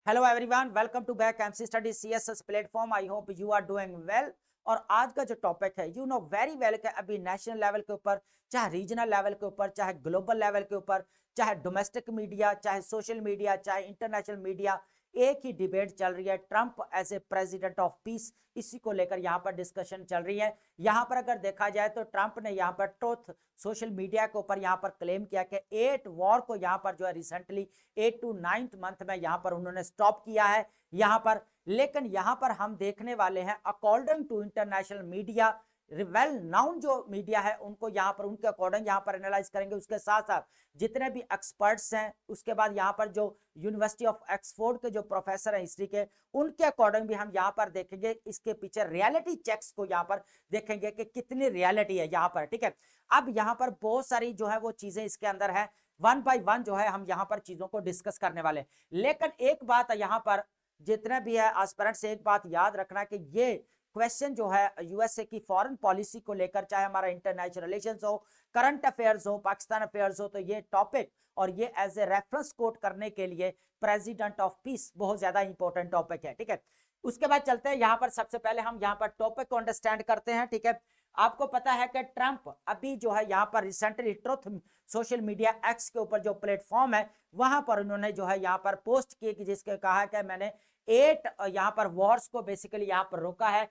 Hello everyone, welcome to back MC study CSS platform. I hope you are doing well. और आज का जो topic है you know very well कि अभी नेशनल लेवल के ऊपर, चाहे रीजनल लेवल के ऊपर, चाहे ग्लोबल लेवल के ऊपर, चाहे डोमेस्टिक मीडिया, चाहे सोशल मीडिया, चाहे इंटरनेशनल मीडिया, एक ही डिबेट चल रही है, Trump as a president of peace. इसी को लेकर यहाँ पर डिस्कशन चल रही है। यहाँ पर अगर देखा जाए तो ट्रंप ने यहाँ पर ट्रुथ सोशल मीडिया के ऊपर यहाँ पर क्लेम किया कि 8 वॉर को यहाँ पर जो है रिसेंटली 8 to 9th मंथ में यहाँ पर उन्होंने स्टॉप किया है यहाँ पर। लेकिन यहाँ पर हम देखने वाले हैं according to international media, well known जो मीडिया है उनको यहाँ पर उनके अकॉर्डिंग यहाँ पर एनालाइज करेंगे। उसके साथ साथ जितने भी एक्सपर्ट्स हैं, उसके बाद यहाँ पर जो यूनिवर्सिटी ऑफ ऑक्सफोर्ड के जो प्रोफेसर हैं हिस्ट्री के, उनके अकॉर्डिंग भी हम यहाँ पर देखेंगे। इसके पीछे रियलिटी चेक्स को यहाँ पर देखेंगे कि कितनी रियलिटी है यहाँ पर, ठीक है। अब यहाँ पर बहुत सारी जो है वो चीजें इसके अंदर है, वन बाय वन जो है हम यहाँ पर चीजों को डिस्कस करने वाले। लेकिन एक बात यहाँ पर जितने भी है एस्पिरेंट से एक बात याद रखना कि ये क्वेश्चन जो है यूएसए की फॉरेन पॉलिसी को लेकर, चाहे हमारा इंटरनेशनल रिलेशंस हो, करंट अफेयर्स हो, पाकिस्तान अफेयर्स हो, तो ये टॉपिक और ये एज ए रेफरेंस कोट करने के लिए प्रेसिडेंट ऑफ पीस बहुत ज्यादा इंपॉर्टेंट टॉपिक है, ठीक है। उसके बाद चलते हैं यहाँ पर, सबसे पहले हम यहाँ पर टॉपिक को अंडरस्टैंड करते हैं, ठीक है। आपको पता है कि ट्रंप अभी जो है यहाँ पर recently truth social media x के ऊपर जो प्लेटफॉर्म है वहां पर उन्होंने जो है यहाँ पर पोस्ट की कि जिसके कहा कि मैंने 8 यहाँ पर वॉर्स को बेसिकली यहाँ पर रोका है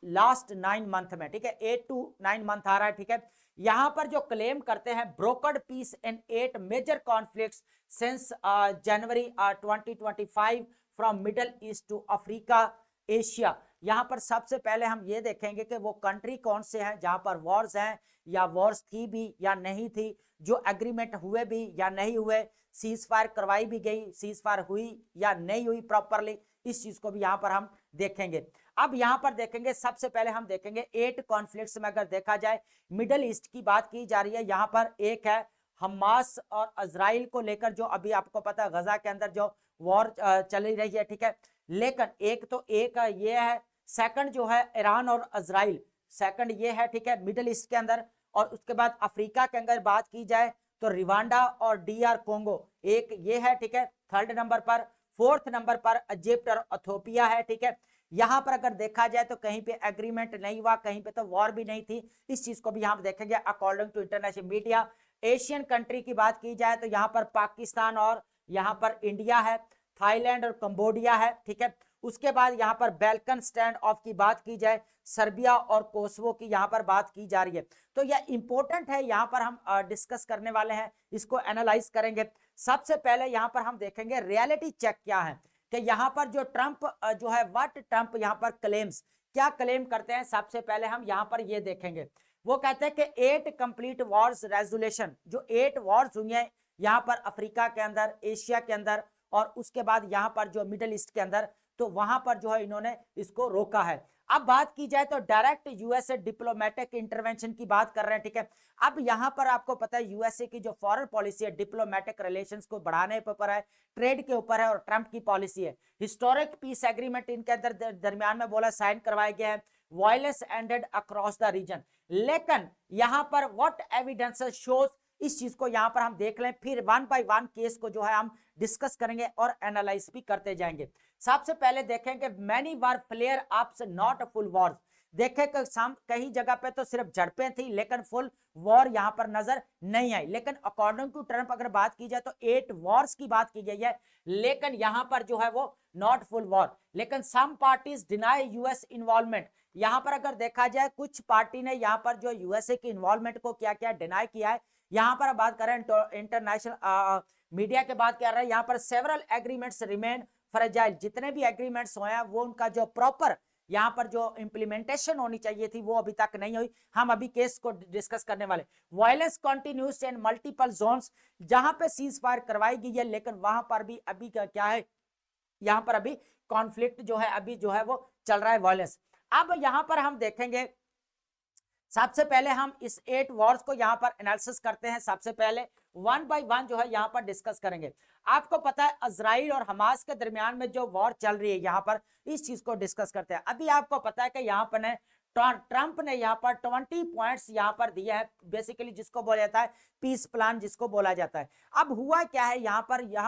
लास्ट 9 मंथ में, ठीक है। 8 to 9 मंथ आ रहा है, ठीक है। यहां पर जो क्लेम करते हैं brokered peace in 8 major conflicts since January 2025 from Middle East to Africa Asia. यहां पर सबसे पहले हम ये देखेंगे कि वो कंट्री कौन से हैं जहां पर वॉर्स हैं, या वॉर्स थी भी या नहीं थी, जो एग्रीमेंट हुए भी या नहीं हुए, सीज फायर करवाई भी गई, सीज फायर हुई या नहीं हुई प्रॉपरली, इस चीज को भी यहां पर हम देखेंगे। अब यहां पर देखेंगे, सबसे पहले हम देखेंगे 8 कॉन्फ्लिक्ट्स में अगर देखा जाए मिडल ईस्ट की बात की जा रही है। यहां पर एक है हमास और इजराइल को लेकर, जो अभी आपको पता है गजा के अंदर जो वॉर चली रही है, ठीक है। लेकिन एक ये है, सेकंड जो है ईरान और इजराइल, सेकंड ये है, ठीक है, मिडल ईस्ट के अंदर। और उसके बाद अफ्रीका के अंदर बात की जाए तो रिवांडा और डीआर कोंगो एक ये है, ठीक है, थर्ड नंबर पर। फोर्थ नंबर पर इजिप्ट और इथियोपिया है, ठीक है। यहां पर अगर देखा जाए तो कहीं पे एग्रीमेंट नहीं हुआ, कहीं पे तो वॉर भी नहीं थी, इस चीज को भी यहां देखेंगे according to international media. Asian country की बात की जाए तो यहां पर पाकिस्तान और यहां पर इंडिया है, थाईलैंड और कंबोडिया है, ठीक है। उसके बाद यहां पर बैल्कन स्टैंड ऑफ की बात की जाए, सर्बिया और कोसवो की यहां पर बात की जा रही है। तो यह इंपॉर्टेंट है, यहां पर हम डिस्कस करने वाले हैं, इसको एनालाइज करेंगे। सबसे पहले यहां पर हम देखेंगे रियलिटी चेक क्या है, कि यहां पर जो ट्रंप जो है व्हाट ट्रंप यहां पर क्लेम्स, क्या क्लेम करते हैं। सबसे पहले हम यहां पर ये देखेंगे, वो कहते हैं कि 8 कंप्लीट वॉर्स रेजोल्यूशन, जो 8 वॉर्स हुई है यहां पर अफ्रीका के अंदर, एशिया के अंदर, और उसके बाद यहां पर जो मिडिल ईस्ट के अंदर, तो वहां पर जो है इन्होंने इसको रोका है। अब बात की जाए तो डायरेक्ट यूएसए डिप्लोमेटिक इंटरवेंशन की बात कर रहे हैं, ठीक है। अब यहां पर आपको पता है यूएसए की जो फॉरेन पॉलिसी है डिप्लोमेटिक रिलेशंस को बढ़ाने के ऊपर है, ट्रेड के ऊपर है, और ट्रंप की पॉलिसी है हिस्टोरिक पीस एग्रीमेंट इनके अंदर दरमियान में बोला साइन करवाया गया है, violence ended across the region. लेकिन यहां पर व्हाट एविडेंसेस शोज, इस चीज को यहां पर हम देख लें, फिर वन बाय वन केस को जो है हम डिस्कस करेंगे और एनालाइज भी करते जाएंगे। सबसे पहले देखेंगे many war flare ups not full wars. देखें कई जगह पे तो सिर्फ झड़पें थी, लेकिन फुल वॉर यहां पर नजर नहीं आई। लेकिन अकॉर्डिंग टू ट्रंप अगर बात की जाए तो 8 वॉर्स की बात की गई है, लेकिन यहां पर जो है वो नॉट फुल वॉर। लेकिन सम पार्टीज डिनाई यूएस इन्वॉल्वमेंट, यहां पर अगर देखा जाए कुछ पार्टी ने यहां पर जो यूएसए की इन्वॉल्वमेंट को क्या क्या डिनाई किया है। यहां पर बात करें इंटरनेशनल मीडिया के बात कर रहे हैं, यहां पर सेवरल एग्रीमेंट्स रिमेन फ्रेजाइल, जितने भी एग्रीमेंट्स हुए हैं वो उनका जो प्रॉपर यहां पर जो इंप्लीमेंटेशन होनी चाहिए थी वो अभी तक नहीं हुई। हम अभी केस को डिस्कस करने वाले। Violence continues in multiple zones, जहां पे सीज फायर करवाई गई है, लेकिन वहां पर भी अभी क्या है, यहां पर अभी कॉन्फ्लिक्ट जो है अभी जो है वो चल रहा है, वायलेंस। अब यहां पर हम देखेंगे, सबसे पहले हम इस 8 वॉर्स को यहां पर एनालिसिस करते हैं। सबसे पहले वन बाय वन जो है यहां पर डिस्कस करेंगे। आपको पता है इजराइल और हमास के दरमियान में जो वॉर चल रही है, यहां पर इस चीज को डिस्कस करते हैं। अभी आपको पता है कि यहां पर ट्रंप ने यहाँ पर 20 पॉइंट्स यहाँ पर दिए हैं, बेसिकली जिसको बोला जाता है पीस प्लान जिसको बोला जाता है। अब हुआ क्या है यहाँ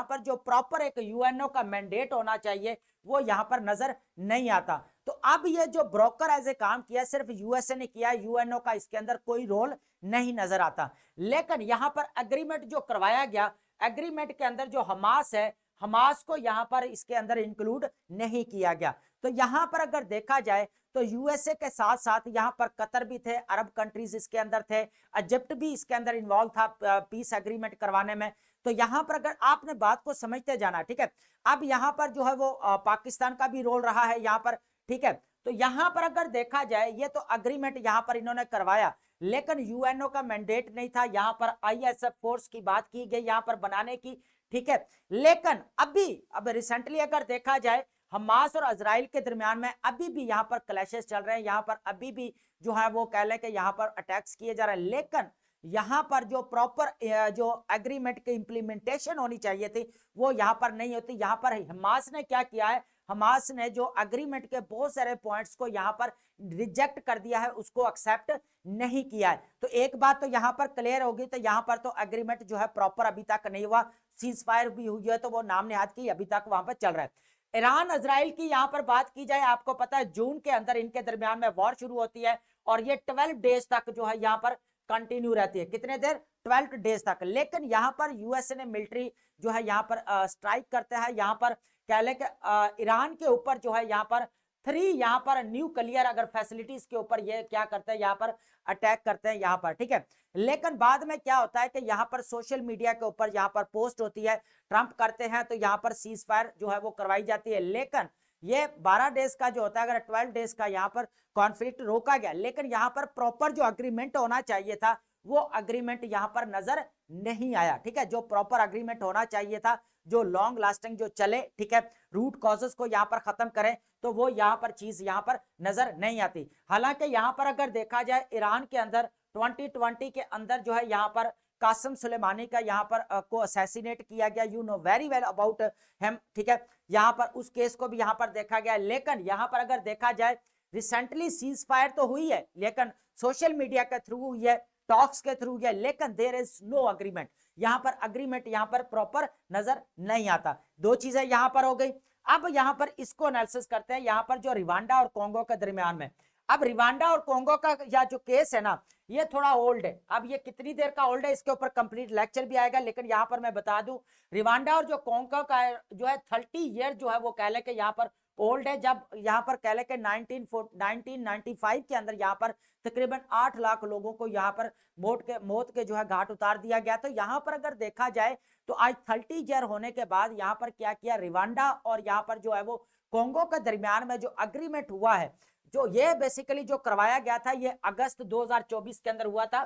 पर जो प्रॉपर एक यूएनओ का मैंडेट होना चाहिए वो यहाँ पर नजर नहीं आता। तो अब ये जो ब्रोकर एज ए काम किया सिर्फ यूएसए ने किया, यूएनओ का इसके अंदर कोई रोल नहीं नजर आता। लेकिन यहाँ पर एग्रीमेंट जो करवाया गया, एग्रीमेंट के अंदर जो हमास है, हमास को यहाँ पर इसके अंदर इंक्लूड नहीं किया गया। तो यहाँ पर अगर देखा जाए तो यूएसए के साथ साथ यहाँ पर कतर भी थे, अरब कंट्रीज इसके अंदर थे, इजिप्ट भी इसके अंदर इन्वॉल्व था पीस एग्रीमेंट करवाने में। तो यहाँ पर अगर आपने बात को समझते जाना, ठीक है, अब यहाँ पर जो है वो पाकिस्तान का भी रोल रहा है यहाँ पर, ठीक है। तो यहाँ पर अगर देखा जाए ये तो अग्रीमेंट यहाँ पर इन्होंने करवाया, लेकिन यूएनओ का मैंडेट नहीं था, यहाँ पर आईएसएफ फोर्स की बात की गई यहाँ पर बनाने की, ठीक है। लेकिन अब रिसेंटली अगर देखा जाए हमास और इजराइल के दरमियान में अभी भी यहाँ पर क्लैशेस चल रहे हैं, यहाँ पर अभी भी जो है वो कह लें कि यहाँ पर अटैक्स किए जा रहे हैं। लेकिन यहाँ पर जो प्रॉपर जो एग्रीमेंट की इंप्लीमेंटेशन होनी चाहिए थी वो यहाँ पर नहीं होती। यहाँ पर हमास ने क्या किया है, हमास ने जो एग्रीमेंट के बहुत सारे पॉइंट्स को यहाँ पर रिजेक्ट कर दिया है, उसको एक्सेप्ट नहीं किया है। तो एक बात तो यहाँ पर क्लियर होगी, तो यहाँ पर तो एग्रीमेंट जो है प्रॉपर अभी तक नहीं हुआ, सीज फायर भी हुई है तो वो नाम नेहाद की अभी तक वहां पर चल रहा है। ईरान इजराइल की यहाँ पर बात की जाए, आपको पता है जून के अंदर इनके दरमियान में वॉर शुरू होती है और ये 12 डेज तक जो है यहाँ पर कंटिन्यू रहती है। कितने देर? 12 डेज तक। लेकिन यहाँ पर यूएसए ने मिलिट्री जो है यहाँ पर स्ट्राइक करते हैं, यहाँ पर कह लें कि ईरान के ऊपर जो है यहाँ पर 3 यहाँ पर न्यूक्लियर अगर फैसिलिटीज के ऊपर ये क्या करते हैं, यहाँ पर अटैक करते हैं यहाँ पर, ठीक है। लेकिन बाद में क्या होता है कि यहाँ पर सोशल मीडिया के ऊपर यहाँ पर पोस्ट होती है, ट्रंप करते हैं तो यहाँ पर सीज फायर जो है वो करवाई जाती है। लेकिन ये 12 डेज का जो होता है, अगर 12 डेज का यहाँ पर कॉन्फ्लिक्ट रोका गया, लेकिन यहाँ पर प्रॉपर जो अग्रीमेंट होना चाहिए था वो अग्रीमेंट यहाँ पर नजर नहीं आया, ठीक है। जो प्रॉपर अग्रीमेंट होना चाहिए था, जो लॉन्ग लास्टिंग जो चले, ठीक है, रूट कॉजेस को यहाँ पर खत्म करें, तो वो यहाँ पर चीज यहाँ पर नजर नहीं आती। हालांकि यहाँ पर अगर देखा जाए ईरान के अंदर 2020 के अंदर जो है यहाँ पर कासिम सुलेमानी का यहाँ पर को असैसिनेट किया गया, you know very well about him, ठीक है। यहाँ पर उस केस को भी यहाँ पर देखा गया। लेकिन यहाँ पर अगर देखा जाए रिसेंटली सीज फायर तो हुई है, लेकिन सोशल मीडिया के थ्रू हुई है, टॉक्स के थ्रू हुई है, लेकिन देयर इज नो अग्रीमेंट। यहाँ पर अग्रीमेंट यहाँ पर प्रॉपर नजर नहीं आता। दो चीजें यहाँ पर हो गई। अब यहाँ पर इसको एनालिसिस करते हैं, यहाँ पर जो रिवांडा और कोंगो के दरमियान में, अब रिवांडा और कोंगो का या जो केस है ना, ये थोड़ा ओल्ड है। अब ये कितनी देर का ओल्ड है इसके ऊपर कंप्लीट लेक्चर भी आएगा, लेकिन यहाँ पर मैं बता दूं रिवांडा और जो कोंगो का जो है 30 ईयर जो है वो कह ले के यहाँ पर ओल्ड है। जब यहाँ पर कह ले के 1995 के अंदर यहाँ पर तकरीबन 8 लाख लोगों को यहाँ पर मौत के जो है घाट उतार दिया गया। तो यहाँ पर अगर देखा जाए तो आज 30 ईयर होने के बाद यहाँ पर क्या किया रिवांडा और यहाँ पर जो है वो कोंगो के दरमियान में जो अग्रीमेंट हुआ है, जो ये बेसिकली जो करवाया गया था, ये अगस्त 2024 के अंदर हुआ था।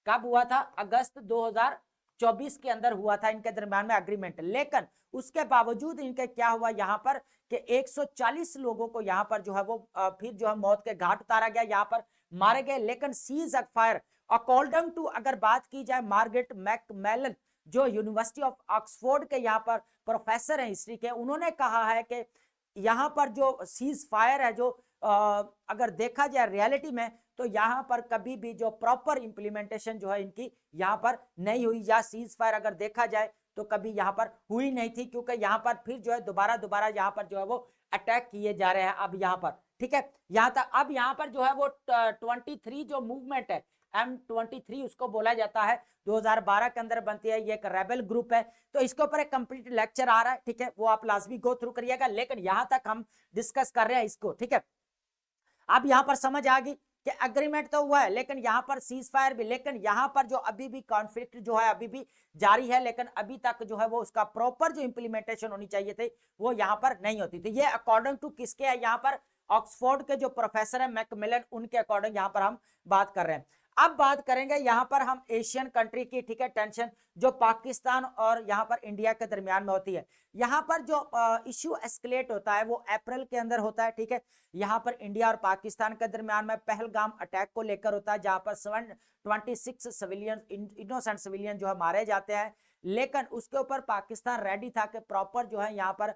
कब हुआ था? अगस्त 2024 के अंदर हुआ था इनके दरमियान में अग्रीमेंट। लेकिन उसके बावजूद इनके क्या हुआ यहाँ पर कि 140 लोगों को यहाँ पर जो है वो फिर जो है मौत के घाट उतारा गया, यहाँ पर मारे गए। लेकिन सीज फायर अकॉर्डिंग टू अगर बात की जाए मार्गरेट मैकमेलन जो यूनिवर्सिटी ऑफ ऑक्सफोर्ड के यहाँ पर प्रोफेसर हैं हिस्ट्री के, उन्होंने कहा है कि यहाँ पर जो सीज फायर है जो अगर देखा जाए रियलिटी में, तो यहाँ पर कभी भी जो प्रॉपर इंप्लीमेंटेशन जो है इनकी यहाँ पर नहीं हुई, या सीज फायर अगर देखा जाए तो कभी यहाँ पर हुई नहीं थी, क्योंकि यहाँ पर फिर जो है दोबारा यहाँ पर जो है वो अटैक किए जा रहे हैं अब यहाँ पर, ठीक है। यहाँ तक अब यहाँ पर जो है वो 23 जो मूवमेंट है M23 उसको बोला जाता है, 2012 के अंदर बनती है, ये एक रेबल ग्रुप है। तो इसके ऊपर एक कंप्लीट लेक्चर आ रहा है, ठीक है, वो आप लाजमी गो थ्रू करिएगा। लेकिन यहां तक हम डिस्कस कर रहे हैं इसको, ठीक है। अब यहां पर समझ आ गई कि एग्रीमेंट तो हुआ है, लेकिन यहां पर सीज फायर भी, लेकिन यहां पर जो अभी भी कॉन्फ्लिक्ट जो है अभी भी जारी है, लेकिन अभी तक जो है वो उसका प्रॉपर जो इंप्लीमेंटेशन होनी चाहिए थी वो यहां पर नहीं होती थी। ये अकॉर्डिंग टू किसके है, यहाँ पर ऑक्सफोर्ड के जो प्रोफेसर है मैकमिलन, उनके अकॉर्डिंग यहाँ पर हम बात कर रहे हैं। अब बात करेंगे यहाँ पर हम एशियन कंट्री की, ठीक है, टेंशन जो पाकिस्तान और यहाँ पर इंडिया के दरमियान में होती है। यहाँ पर जो इश्यू एस्केलेट होता है वो अप्रैल के अंदर होता है, ठीक है। यहाँ पर इंडिया और पाकिस्तान के दरमियान में पहलगाम अटैक को लेकर होता है, जहां पर 26 सिविलियन इनोसेंट सिविलियन जो है मारे जाते हैं। लेकिन उसके ऊपर पाकिस्तान रेडी था कि प्रॉपर जो है यहाँ पर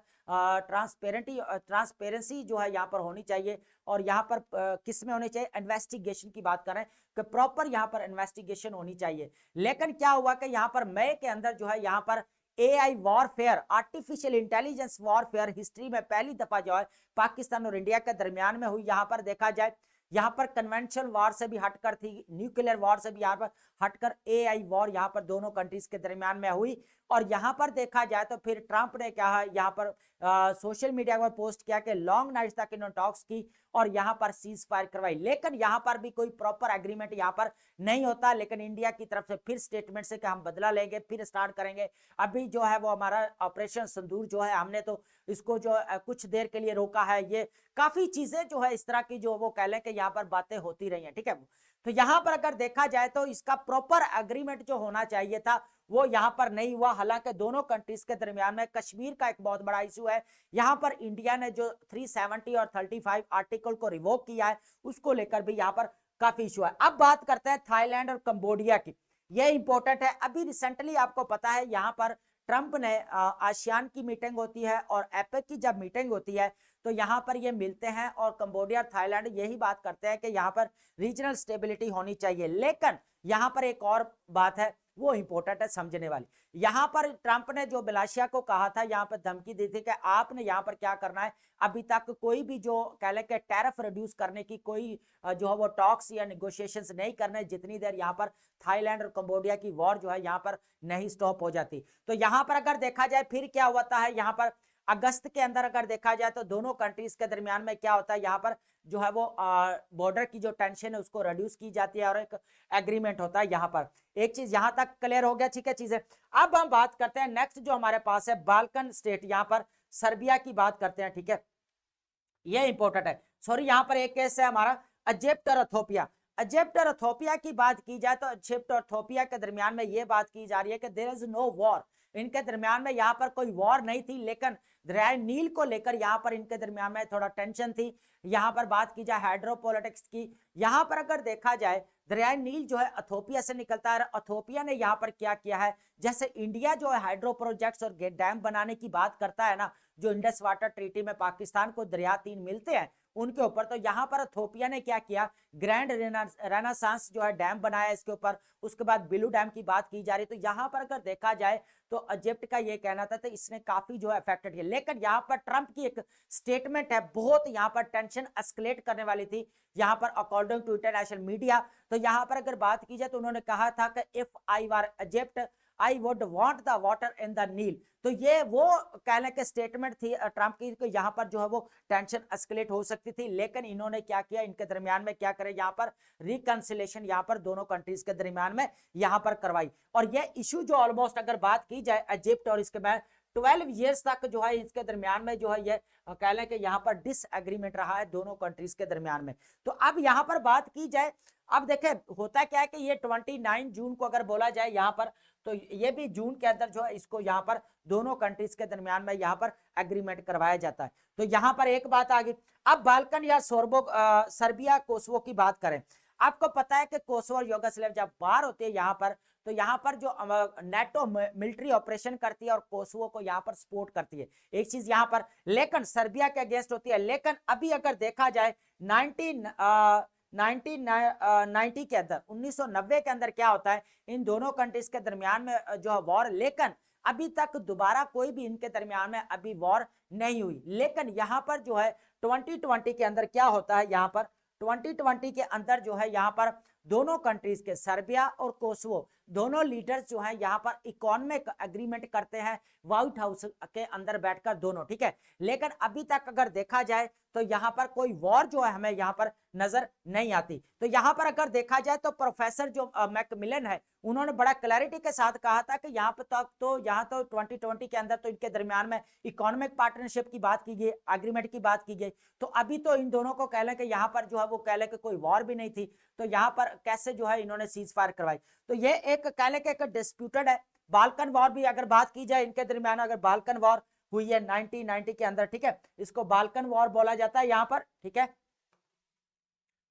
ट्रांसपेरेंसी जो है यहाँ पर होनी चाहिए, और यहाँ पर किस में होनी चाहिए, इन्वेस्टिगेशन की बात कर रहे हैं कि प्रॉपर यहाँ पर इन्वेस्टिगेशन होनी चाहिए। लेकिन क्या हुआ कि यहाँ पर मई के अंदर जो है यहाँ पर AI warfare, artificial intelligence warfare history में पहली दफा जो है पाकिस्तान और इंडिया के दरमियान में हुई। यहाँ पर देखा जाए, यहाँ पर कन्वेंशनल वॉर से भी हटकर थी, न्यूक्लियर वॉर से भी यहाँ पर हटकर एआई वॉर यहाँ पर दोनों कंट्रीज के दरमियान में हुई। और यहाँ पर देखा जाए तो फिर ट्रंप ने क्या है यहाँ पर सोशल मीडिया पर पोस्ट किया कि लॉन्ग नाइट्स तक इन्होंने टॉक्स की और यहाँ पर सीज फायर करवाई, लेकिन यहाँ पर भी कोई प्रॉपर एग्रीमेंट यहाँ पर नहीं होता। लेकिन इंडिया की तरफ से फिर स्टेटमेंट से कि हम बदला लेंगे, फिर स्टार्ट करेंगे। अभी जो है वो हमारा ऑपरेशन सिंदूर जो है, हमने तो इसको जो कुछ देर के लिए रोका है। ये काफी चीजें जो है इस तरह की जो वो कह लें कि यहाँ पर बातें होती रही हैं, ठीक है। तो यहाँ पर अगर देखा जाए तो इसका प्रॉपर एग्रीमेंट जो होना चाहिए था वो यहाँ पर नहीं हुआ। हालांकि दोनों कंट्रीज के दरमियान में कश्मीर का एक बहुत बड़ा इशू है, यहाँ पर इंडिया ने जो 370 और 35 आर्टिकल को रिवोक किया है उसको लेकर भी यहाँ पर काफी इशू है। अब बात करते हैं थाईलैंड और कंबोडिया की, ये इंपॉर्टेंट है। अभी रिसेंटली आपको पता है यहाँ पर ट्रंप ने आसियान की मीटिंग होती है और एपेक की जब मीटिंग होती है तो यहाँ पर ये मिलते हैं और कंबोडिया और थाईलैंड यही बात करते हैं कि यहाँ पर रीजनल स्टेबिलिटी होनी चाहिए। लेकिन यहाँ पर एक और बात है वो इंपॉर्टेंट है समझने वाली। यहाँ पर ट्रंप ने जो मलेशिया को कहा था, यहाँ पर धमकी दी थी कि आपने यहाँ पर क्या करना है, अभी तक कोई भी जो कह लें कि टैरिफ रिड्यूस करने की कोई जो है वो टॉक्स या निगोशिएशंस नहीं करने जितनी देर यहाँ पर थाईलैंड और कंबोडिया की वॉर जो है यहाँ पर नहीं स्टॉप हो जाती। तो यहाँ पर अगर देखा जाए फिर क्या होता है, यहाँ पर अगस्त के अंदर अगर देखा जाए तो दोनों कंट्रीज के दरमियान में क्या होता है, यहाँ पर जो है वो बॉर्डर की जो टेंशन है उसको रिड्यूस की जाती है और एक एग्रीमेंट होता है। यहाँ पर एक चीज यहाँ तक क्लियर हो गया, ठीक है चीजें। अब हम बात करते हैं नेक्स्ट जो हमारे पास है बाल्कन स्टेट, यहाँ पर सर्बिया की बात करते हैं, ठीक है, ये इंपॉर्टेंट है। सॉरी, यहाँ पर एक केस है हमारा इजिप्ट और इथोपिया। इजिप्ट और इथोपिया की बात की जाए तो इजिप्ट और इथोपिया के दरमियान में ये बात की जा रही है कि देयर इज नो वॉर, इनके दरमियान में यहाँ पर कोई वॉर नहीं थी, लेकिन दरियाए नील को लेकर यहाँ पर इनके दरमियान में थोड़ा टेंशन थी। यहाँ पर बात की जाए हाइड्रोपॉलिटिक्स की, यहाँ पर अगर देखा जाए दरियाए नील जो है इथोपिया से निकलता है। इथोपिया ने यहाँ पर क्या किया है, जैसे इंडिया जो है हाइड्रो प्रोजेक्ट्स और डैम बनाने की बात करता है ना, जो इंडस वाटर ट्रीटी में पाकिस्तान को दरिया 3 मिलते हैं उनके ऊपर, तो यहाँ पर इथोपिया ने क्या किया, ग्रैंड रेनासांस जो है डैम बनाया इसके ऊपर। उसके बाद बिलू डैम की बात की जा रही, तो यहाँ पर अगर देखा जाए तो इजिप्ट का ये कहना था तो इसने काफी जो है अफेक्टेड किया। लेकिन यहाँ पर ट्रंप की एक स्टेटमेंट है बहुत यहाँ पर टेंशन एस्केलेट करने वाली थी यहाँ पर अकॉर्डिंग टू इंटरनेशनल मीडिया। तो यहाँ पर अगर बात की जाए तो उन्होंने कहा था कि if I were Egypt I would want the water in the Nile. तो ये वो कहने के स्टेटमेंट थी ट्रंप की कि यहाँ पर जो है वो टेंशन एस्केलेट हो सकती थी। लेकिन इन्होंने क्या किया, इनके दरमियान में क्या करे, यहाँ पर रिकंसिलेशन यहाँ पर दोनों कंट्रीज के दरमियान में यहाँ पर करवाई। और ये इशू जो ऑलमोस्ट अगर बात की जाए इजिप्ट और इसके बाद 12 ईयर्स तक जो है इसके दरमियान में जो है ये कह लें कि यहाँ पर डिसएग्रीमेंट रहा है दोनों कंट्रीज के दरमियान में। तो अब यहाँ पर बात की जाए, अब देखें होता क्या है कि ये 29 जून को अगर बोला जाए यहाँ पर, तो ये भी जून के अंदर जो है इसको यहाँ पर दोनों कंट्रीज के दरमियान में यहाँ पर एग्रीमेंट करवाया जाता है। तो यहाँ पर एक बात आ गई। अब बाल्कन या सर्बिया कोसोवो की बात करें, आपको पता है कि कोसोवो और यूगोस्लाविया जब बाहर होते हैं यहाँ पर, तो यहाँ पर जो नेटो मिलिट्री ऑपरेशन करती है और कोसोवो को यहाँ पर सपोर्ट करती है, एक चीज यहाँ पर, लेकिन सर्बिया के अगेंस्ट होती है। लेकिन अभी अगर देखा जाए 1990 के अंदर 1990 के अंदर क्या होता है, इन दोनों कंट्रीज के दरमियान में जो है वॉर, लेकिन अभी तक दोबारा कोई भी इनके दरमियान में अभी वॉर नहीं हुई। लेकिन यहाँ पर जो है 2020 के अंदर क्या होता है, यहाँ पर 2020 के अंदर जो है यहाँ पर दोनों कंट्रीज के सर्बिया और कोसोवो दोनों लीडर्स जो है यहाँ पर इकोनॉमिक एग्रीमेंट करते हैं व्हाइट हाउस के अंदर बैठकर दोनों, ठीक है। लेकिन अभी तक अगर देखा जाए तो यहाँ पर कोई वॉर जो है हमें यहाँ पर नजर नहीं आती। तो यहाँ पर अगर देखा जाए तो प्रोफेसर जो मैकमिलन है उन्होंने बड़ा क्लैरिटी के साथ कहा था कि यहाँ पर तक तो यहाँ तो 2020 के अंदर तो इनके दरमियान में इकोनॉमिक पार्टनरशिप की बात की गई, एग्रीमेंट की बात की गई। तो अभी तो इन दोनों को कह लें कि यहाँ पर जो है वो कह लें कि कोई वॉर भी नहीं थी, तो यहाँ पर कैसे जो है इन्होंने सीज फायर करवाई। तो ये एक कह लें कि एक डिस्प्यूटेड है। बाल्कन वॉर भी अगर बात की जाए इनके दरमियान, अगर बाल्कन वॉर हुई है 1990 के अंदर, ठीक है, इसको बाल्कन वॉर बोला जाता है यहाँ पर, ठीक है,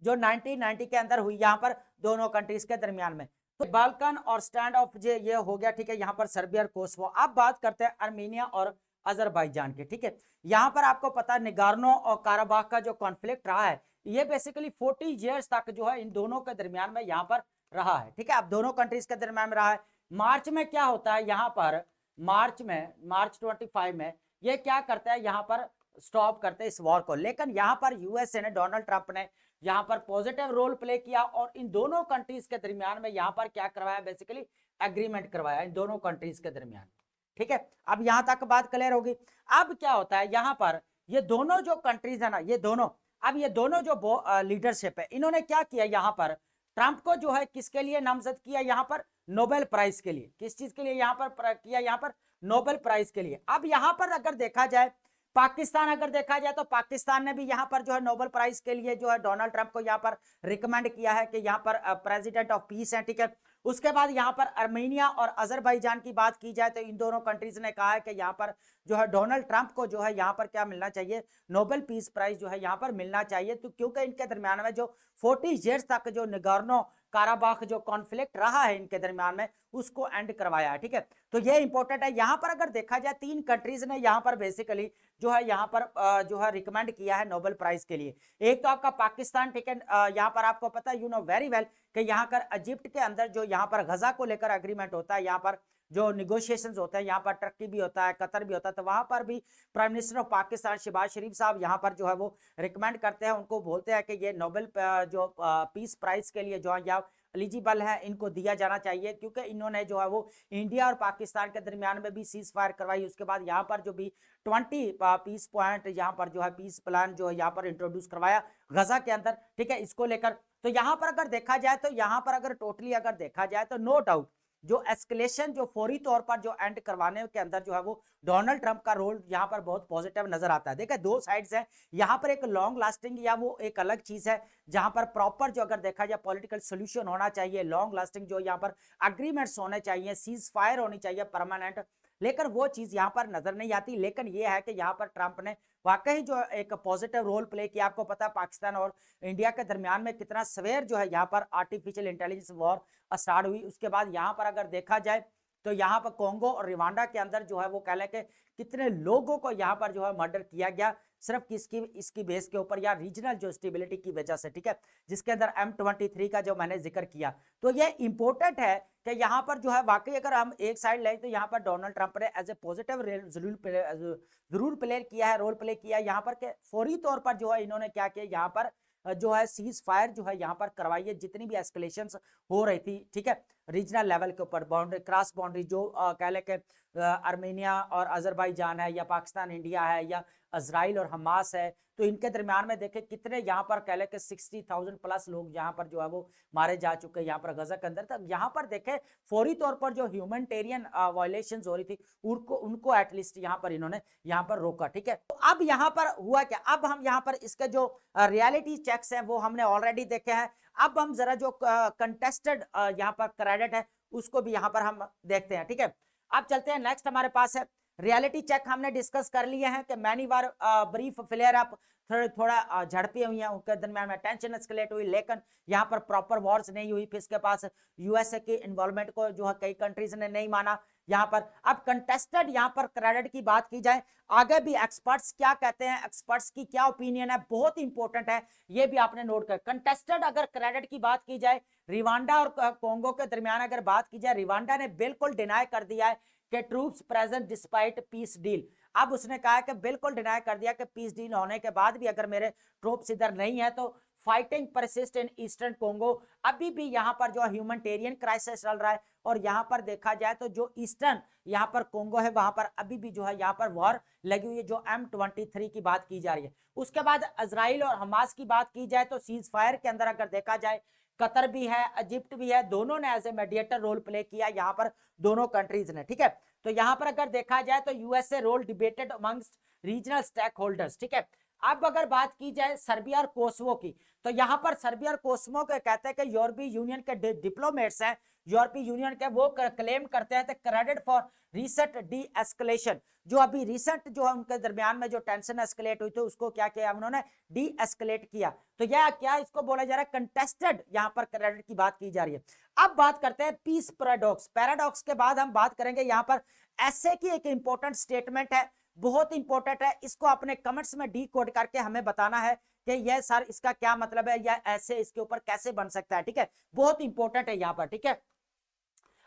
जो 1990 के अंदर हुई यहाँ पर दोनों कंट्रीज के दरमियान में। तो बाल्कन और स्टैंड ऑफ ये हो गया, ठीक है, यहाँ पर सर्बिया और कोसोवो। अब बात करते हैं अर्मेनिया और अजरबैजान की, ठीक है। यहाँ पर आपको पता है निगार्नो और काराबाख का जो कॉन्फ्लिक्ट रहा है, ये बेसिकली 40 ईयर्स तक जो है इन दोनों के दरमियान में यहाँ पर रहा है, ठीक है। अब दोनों कंट्रीज के दरमियान में रहा है। मार्च में क्या होता है यहाँ पर, मार्च 25 में ये क्या करता है, यहाँ पर स्टॉप करते हैं इस वॉर को। लेकिन यहाँ पर यूएसए ने, डोनाल्ड ट्रंप ने यहाँ पर पॉजिटिव रोल प्ले किया और इन दोनों कंट्रीज के दरमियान में यहाँ पर क्या करवाया, बेसिकली एग्रीमेंट करवाया इन दोनों कंट्रीज के दरमियान, ठीक है। अब यहां तक बात क्लियर होगी। अब क्या होता है यहाँ पर, ये दोनों जो कंट्रीज है ना, ये दोनों जो लीडरशिप है, इन्होंने क्या किया यहाँ पर, ट्रंप को जो है किसके लिए नामजद किया, यहाँ पर नोबेल प्राइज के लिए। किस चीज के लिए यहाँ पर किया, यहाँ पर नोबेल प्राइज के लिए। अब यहाँ पर अगर देखा जाए पाकिस्तान, अगर देखा जाए तो पाकिस्तान ने भी यहाँ पर जो है नोबेल प्राइज के लिए जो है डोनाल्ड ट्रंप को यहाँ पर रिकमेंड किया है कि यहाँ पर प्रेसिडेंट ऑफ पीस है, ठीक है। उसके बाद यहाँ पर अर्मेनिया और अजरबैजान की बात की जाए तो इन दोनों कंट्रीज ने कहा है कि यहाँ पर जो है डोनाल्ड ट्रंप को जो है यहाँ पर क्या मिलना चाहिए, नोबेल पीस प्राइज जो है यहाँ पर मिलना चाहिए। तो क्योंकि इनके दरमियान में जो 40 ईयर्स तक जो निगार्नो काराबाख जो कॉन्फ्लिक्ट रहा है इनके दरमियान में, उसको एंड करवाया है, ठीक है। तो ये इंपॉर्टेंट है। यहाँ पर अगर देखा जाए 3 कंट्रीज ने यहाँ पर बेसिकली जो है यहाँ पर जो है रिकमेंड किया है नोबेल प्राइज के लिए। एक तो आपका पाकिस्तान, ठीक है। यहाँ पर आपको पता है, यू नो वेरी वेल कि यहाँ पर इजिप्ट के अंदर जो यहाँ पर गजा को लेकर एग्रीमेंट होता है, यहाँ पर जो निगोशिएशंस होते हैं, यहाँ पर टर्की भी होता है, कतर भी होता है, तो वहां पर भी prime minister of Pakistan Shahbaz Sharif साहब यहाँ पर जो है वो रिकमेंड करते हैं, उनको बोलते हैं कि ये नोबेल जो पीस प्राइज के लिए जो है एलिजिबल है, इनको दिया जाना चाहिए, क्योंकि इन्होंने जो है वो इंडिया और पाकिस्तान के दरमियान में भी सीज फायर करवाई। उसके बाद यहाँ पर जो भी 20 पीस पॉइंट यहाँ पर जो है पीस प्लान जो है यहाँ पर इंट्रोड्यूस करवाया गजा के अंदर, ठीक है, इसको लेकर। तो यहाँ पर अगर देखा जाए तो यहाँ पर अगर टोटली अगर देखा जाए तो नो डाउट जो एस्केलेशन जो फौरी तौर पर जो एंड करवाने के अंदर जो है वो डोनाल्ड ट्रंप का रोल यहाँ पर बहुत पॉजिटिव नजर आता है। देखिए दो साइड्स है, यहाँ पर एक लॉन्ग लास्टिंग या वो एक अलग चीज है, जहां पर प्रॉपर जो अगर देखा जाए पॉलिटिकल सोल्यूशन होना चाहिए, लॉन्ग लास्टिंग जो यहाँ पर अग्रीमेंट्स होने चाहिए, सीज फायर होनी चाहिए परमानेंट, लेकिन वो चीज यहाँ पर नजर नहीं आती। लेकिन ये है कि यहाँ पर ट्रंप ने वाकई जो एक पॉजिटिव रोल प्ले किया। आपको पता है पाकिस्तान और इंडिया के दरमियान में कितना सवेर जो है यहाँ पर आर्टिफिशियल इंटेलिजेंस वॉर स्टार्ट हुई। उसके बाद यहाँ पर अगर देखा जाए तो यहाँ पर कोंगो और रिवांडा के अंदर जो है वो कह लें कि कितने लोगों को यहाँ पर जो है मर्डर किया गया सिर्फ किसकी इसकी बेस के ऊपर या रीजनल जो स्टेबिलिटी की वजह से, ठीक है, जिसके अंदर M23 का जो मैंने जिक्र किया। तो ये इंपॉर्टेंट है कि यहाँ पर जो है वाकई अगर हम एक साइड लें तो यहाँ पर डोनाल्ड ट्रंप ने एज ए पॉजिटिव जरूर प्ले किया है, रोल प्ले किया है यहाँ पर के फौरी तौर पर जो है इन्होंने क्या किया, यहाँ पर जो है सीज फायर जो है यहाँ पर करवाई है, जितनी भी एस्केलेशंस हो रही थी, ठीक है, रीजनल लेवल के ऊपर बाउंड्री क्रॉस बाउंड्री जो कह लें कि अर्मेनिया और अजरबैजान है या पाकिस्तान इंडिया है या इजराइल और हमास है, तो इनके दरमियान में देखें कितने यहाँ पर कह लें कि 60,000 प्लस लोग यहाँ पर जो है वो मारे जा चुके हैं यहाँ पर गजा के अंदर। तब यहाँ पर देखें फौरी तौर पर जो ह्यूमैनिटेरियन वायलेशंस हो रही थी उनको एटलीस्ट यहाँ पर इन्होंने यहाँ पर रोका, ठीक है। तो अब यहाँ पर हुआ क्या, अब हम यहाँ पर इसके जो रियलिटी चेक्स हैं वो हमने ऑलरेडी देखे हैं। अब हम जरा जो कंटेस्टेड यहाँ पर क्रेडिट है उसको भी यहाँ पर हम देखते हैं, ठीक है। अब चलते हैं नेक्स्ट, हमारे पास है रियलिटी चेक। हमने डिस्कस कर लिए हैं कि menu bar brief flare up थोड़ा झड़पे हुई हैं, उनके दरमियान में टेंशन एस्केलेट हुई, लेकिन यहाँ पर प्रॉपर वॉर्स नहीं हुई। फिर इसके पास यूएसए के इन्वॉल्वमेंट को जो है कई कंट्रीज ने नहीं माना यहाँ पर। अब कंटेस्टेड यहाँ पर क्रेडिट की बात की जाए, आगे भी एक्सपर्ट्स क्या कहते हैं, एक्सपर्ट्स की क्या ओपिनियन है, बहुत इंपॉर्टेंट है, ये भी आपने नोट कर। कंटेस्टेड अगर क्रेडिट की बात की जाए, रिवांडा और कोंगो के दरमियान अगर बात की जाए, रिवांडा ने बिल्कुल डिनाई कर दिया है कि troops present despite peace deal. अब उसने कहा कि बिल्कुल डिनाई कर दिया कि पीस डील होने के बाद भी अगर मेरे ट्रूप्स इधर नहीं है तो fighting persist in eastern Congo. अभी भी यहाँ पर जो ह्यूमैनिटेरियन क्राइसिस चल रहा है, और यहाँ पर देखा जाए तो जो ईस्टर्न यहाँ पर कोंगो है वहां पर अभी भी जो है यहाँ पर वॉर लगी हुई है, जो M23 की बात की जा रही है। उसके बाद इजराइल और हमास की बात की जाए तो सीज फायर के अंदर अगर देखा जाए कतर भी है, इजिप्ट भी है, दोनों ने as a mediator role play किया यहाँ पर, दोनों कंट्रीज ने, ठीक है। तो यहाँ पर अगर देखा जाए तो USA role debated amongst regional stakeholders, ठीक है। अब अगर बात की जाए सर्बिया और कोसोवो की, तो यहाँ पर सर्बिया और कोसोवो के कहते हैं कि यूरोपीय यूनियन के डिप्लोमेट्स हैं, यूरोपीय यूनियन के, वो क्लेम करते हैं credit for recent D escalation. जो अभी रिसेंट जो है उनके दरमियान में जो टेंशन एस्केलेट हुई थी उसको क्या किया उन्होंने, डी एस्केलेट किया। तो यह क्या इसको बोला जा रहा है, कंटेस्टेड यहाँ पर क्रेडिट की बात की जा रही है। अब बात करते हैं पीस पैराडॉक्स। पैराडॉक्स के बाद हम बात करेंगे यहाँ पर ऐसे की एक इंपॉर्टेंट स्टेटमेंट है, बहुत इंपॉर्टेंट है, इसको अपने कमेंट्स में डी कोड करके हमें बताना है कि यह सर इसका क्या मतलब है या ऐसे इसके ऊपर कैसे बन सकता है। ठीक है, बहुत इंपॉर्टेंट है यहाँ पर। ठीक है,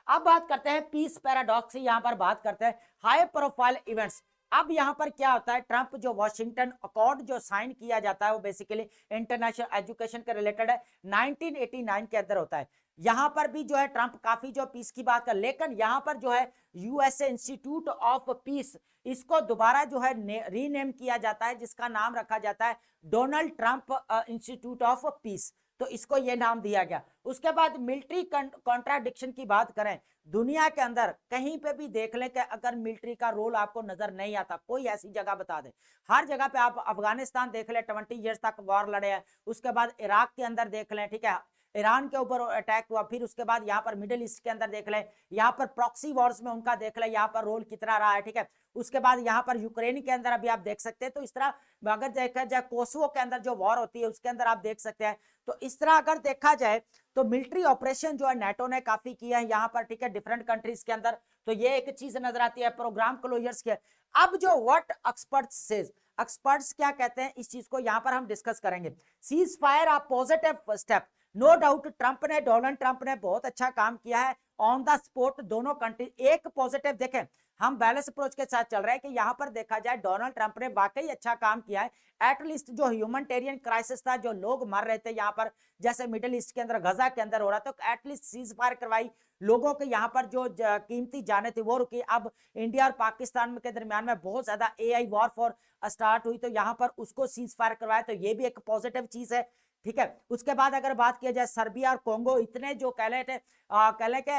अब बात करते हैं पीस पैराडॉक्स, यहां पर बात करते हैं हाई प्रोफाइल इवेंट्स। अब यहां पर क्या होता है, ट्रंप जो वॉशिंगटन अकॉर्ड जो साइन किया जाता है वो बेसिकली इंटरनेशनल एजुकेशन के रिलेटेड है, 1989 के अंदर होता है। यहां पर भी जो है ट्रंप काफी जो पीस की बात कर, लेकिन यहां पर जो है यूएसए इंस्टीट्यूट ऑफ पीस, इसको दोबारा जो है रीनेम किया जाता है, जिसका नाम रखा जाता है Donald Trump institute of peace, तो इसको ये नाम दिया गया। उसके बाद मिलिट्री कॉन्ट्राडिक्शन की बात करें, दुनिया के अंदर कहीं पे भी देख लें कि अगर मिलिट्री का रोल आपको नजर नहीं आता, कोई ऐसी जगह बता दे, हर जगह पे आप अफगानिस्तान देख लें 20 ईयर्स तक वॉर लड़े हैं, उसके बाद इराक के अंदर देख लें, ठीक है, ईरान के ऊपर अटैक हुआ, फिर उसके बाद यहाँ पर मिडिल ईस्ट के अंदर देख लें, यहाँ पर प्रॉक्सी वॉर्स में उनका देख लें यहाँ पर रोल कितना रहा है। ठीक है, उसके बाद यहाँ पर यूक्रेन के अंदर अभी आप देख सकते हैं। तो इस तरह अगर देखा जाए कोसोवो के अंदर जो वॉर होती है उसके अंदर आप देख सकते हैं। तो इस तरह अगर देखा जाए तो मिलिट्री ऑपरेशन जो है नेटो ने काफी किया है यहाँ पर, ठीक है, डिफरेंट कंट्रीज के अंदर। तो ये एक चीज नजर आती है प्रोग्राम क्लोजर्स के। अब जो व्हाट एक्सपर्ट्स सेज, एक्सपर्ट्स क्या कहते हैं इस चीज को यहाँ पर हम डिस्कस करेंगे। Cease fire a positive step, no doubt Trump ने, डोनाल्ड ट्रंप ने बहुत अच्छा काम किया है ऑन द स्पॉट, दोनों कंट्री एक पॉजिटिव। देखें हम बैलेंस अप्रोच के साथ चल रहे हैं कि यहां पर देखा जाए डोनाल्ड ट्रंप ने वाकई अच्छा काम किया है। एटलीस्ट जो ह्यूमैनिटेरियन क्राइसिस था, जो लोग मर रहे थे यहाँ पर, जैसे मिडिल ईस्ट के अंदर गजा के अंदर हो रहा था, तो एटलीस्ट सीज फायर करवाई, लोगों के यहाँ पर जो कीमती जाने थे वो रुकी। अब इंडिया और पाकिस्तान के दरमियान में बहुत ज्यादा एआई वॉरफेयर स्टार्ट हुई, तो यहाँ पर उसको सीज फायर करवाया, तो ये भी एक पॉजिटिव चीज है। ठीक है, उसके बाद अगर बात किया जाए सर्बिया और कोंगो, इतने जो कह लेते कह ले के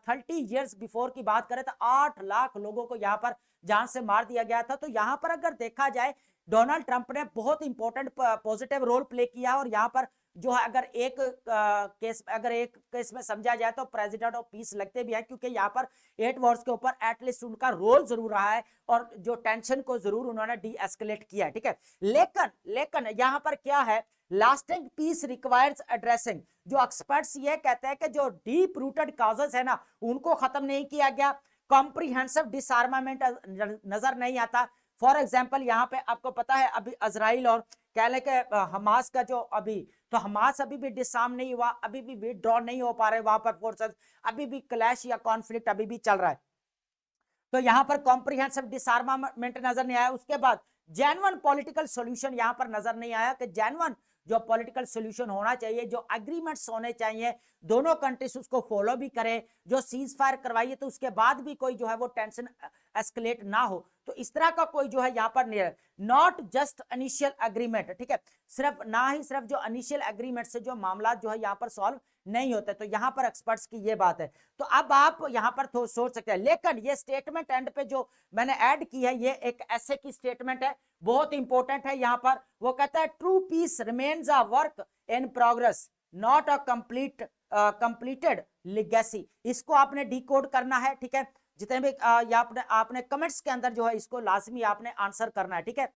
30 ईयर्स बिफोर की बात करें तो 8 लाख लोगों को यहाँ पर जान से मार दिया गया था। तो यहाँ पर अगर देखा जाए डोनाल्ड ट्रंप ने बहुत इंपॉर्टेंट पॉजिटिव रोल प्ले किया, और यहाँ पर जो है अगर एक केस में समझा जाए तो प्रेसिडेंट ऑफ पीस लगते भी है, क्योंकि यहाँ पर 8 वॉर्स के ऊपर एटलीस्ट उनका रोल जरूर रहा है और जो टेंशन को जरूर उन्होंने डी एस्केलेट किया है। ठीक है, लेकिन यहाँ पर क्या है, लास्टिंग पीस रिक्वायर्स एड्रेसिंग। जो एक्सपर्ट्स ये कहते हैं कि जो डीप रूटेड कॉजेस है ना, उनको खत्म नहीं किया गया, कॉम्प्रिहेंसिव डिसआर्मामेंट नजर नहीं आता। फॉर एग्जांपल यहाँ पे आपको पता है अभी इजराइल और कह ले के हमास का जो अभी, तो हमास अभी भी डिसआर्म नहीं हुआ, अभी भी विथड्रॉ नहीं हो पा रहे वहां पर फोर्सेस, अभी भी क्लैश या कॉन्फ्लिक्ट अभी भी चल रहा है। तो यहां पर कॉम्प्रिहेंसिव डिसआर्मामेंट नजर नहीं आया। उसके बाद जेन्युइन पॉलिटिकल सॉल्यूशन यहां पर नजर नहीं आया कि जेन्युइन जो पॉलिटिकल सॉल्यूशन होना चाहिए, जो एग्रीमेंट्स होने चाहिए, दोनों कंट्रीज उसको फॉलो भी करें, जो सीज फायर करवाइए तो उसके बाद भी कोई जो है वो टेंशन एस्केलेट ना हो। तो इस तरह का कोई जो है यहाँ पर नहीं है, नॉट जस्ट इनिशियल एग्रीमेंट। ठीक है, सिर्फ ना ही सिर्फ जो इनिशियल एग्रीमेंट से जो मामला जो है यहाँ पर सॉल्व नहीं होते। तो यहाँ पर एक्सपर्ट्स की ये बात है। तो अब आप यहाँ पर सोच सकते हैं, लेकिन ये स्टेटमेंट एंड पे जो मैंने ऐड की है ये एक ऐसे की स्टेटमेंट है, बहुत इंपॉर्टेंट है। यहाँ पर वो कहता है true peace remains a work in progress not a completed legacy. इसको आपने डिकोड करना है। ठीक है, जितने भी आपने कमेंट्स के अंदर जो है इसको लाजमी आपने आंसर करना है। ठीक है,